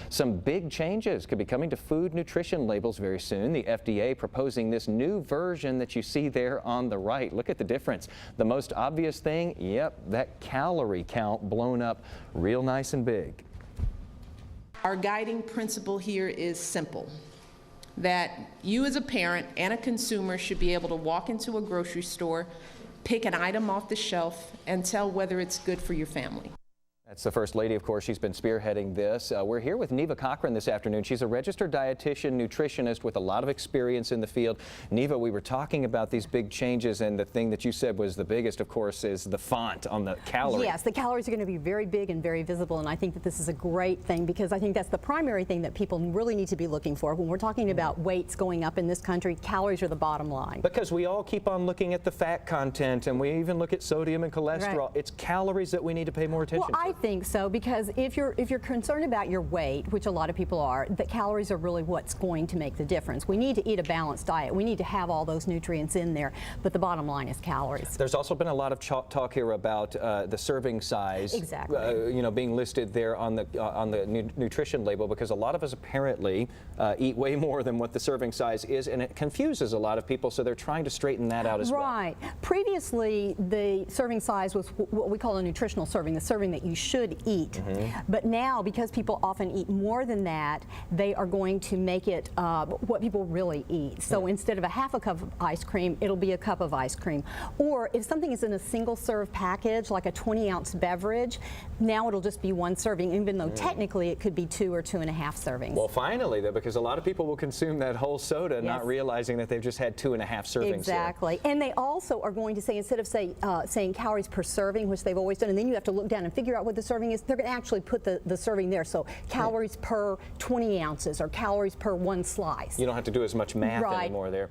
Some big changes could be coming to food nutrition labels very soon. The FDA proposing this new version that you see there on the right. Look at the difference. The most obvious thing, yep, that calorie count blown up real nice and big. Our guiding principle here is simple, that you as a parent and a consumer should be able to walk into a grocery store, pick an item off the shelf, and tell whether it's good for your family. That's the First Lady, of course. She's been spearheading this. We're here with Neva this afternoon. She's a registered dietitian, nutritionist with a lot of experience in the field. Neva, we were talking about these big changes, and the thing that you said was the biggest, of course, is the font on the calories. Yes, the calories are going to be very big and very visible, and I think that this is a great thing because I think that's the primary thing that people really need to be looking for. When we're talking about weights going up in this country, calories are the bottom line. Because we all keep on looking at the fat content, and we even look at sodium and cholesterol. Right. It's calories that we need to pay more attention to. I think so, because if you're concerned about your weight, which a lot of people are, the calories are really what's going to make the difference. We need to eat a balanced diet. We need to have all those nutrients in there, but the bottom line is calories. There's also been a lot of talk here about the serving size, exactly. You know, being listed there on the nutrition label, because a lot of us apparently eat way more than what the serving size is, and it confuses a lot of people. So they're trying to straighten that out as well. Right. Previously, the serving size was what we call a nutritional serving, the serving that you should eat. But now, because people often eat more than that, they are going to make it what people really eat. So instead of a half a cup of ice cream, it'll be a cup of ice cream. Or if something is in a single serve package, like a 20-ounce beverage, now it'll just be one serving, even though technically it could be 2 or 2.5 servings. Well, finally, though, because a lot of people will consume that whole soda, not realizing that they've just had 2.5 servings. Exactly. And they also are going to say, instead of saying calories per serving, which they've always done, and then you have to look down and figure out what the serving is, they're going to actually put the serving there. So calories per 20 ounces or calories per one slice. You don't have to do as much math anymore there.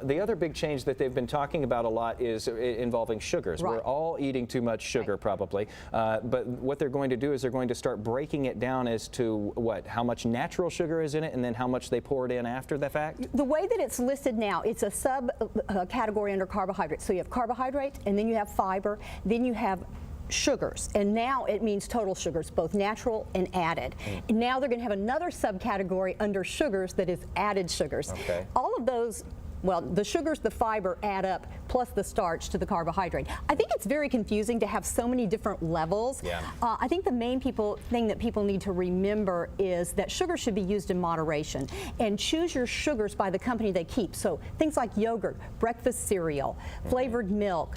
The other big change that they've been talking about a lot is involving sugars. We're all eating too much sugar probably, but what they're going to do is they're going to start breaking it down as to how much natural sugar is in it and then how much they pour it in after the fact? The way that it's listed now, it's a sub-category under carbohydrates. So you have carbohydrates, and then you have fiber, then you have sugars, and now it means total sugars, both natural and added. And now they're going to have another subcategory under sugars that is added sugars. All of those, well, the sugars, the fiber add up, plus the starch to the carbohydrate. I think it's very confusing to have so many different levels. I think the main thing that people need to remember is that sugar should be used in moderation, and choose your sugars by the company they keep. So things like yogurt, breakfast cereal, flavored milk,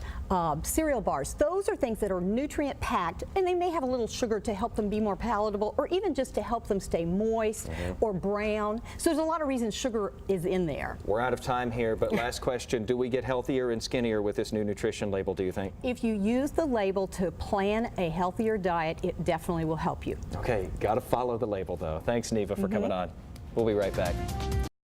cereal bars, those are things that are nutrient packed, and they may have a little sugar to help them be more palatable, or even just to help them stay moist or brown. So there's a lot of reasons sugar is in there. We're out of time here, but last question, do we get healthier and skinnier with this new nutrition label, do you think? If you use the label to plan a healthier diet, it definitely will help you. Okay, got to follow the label though. Thanks, Neva, for coming on. We'll be right back.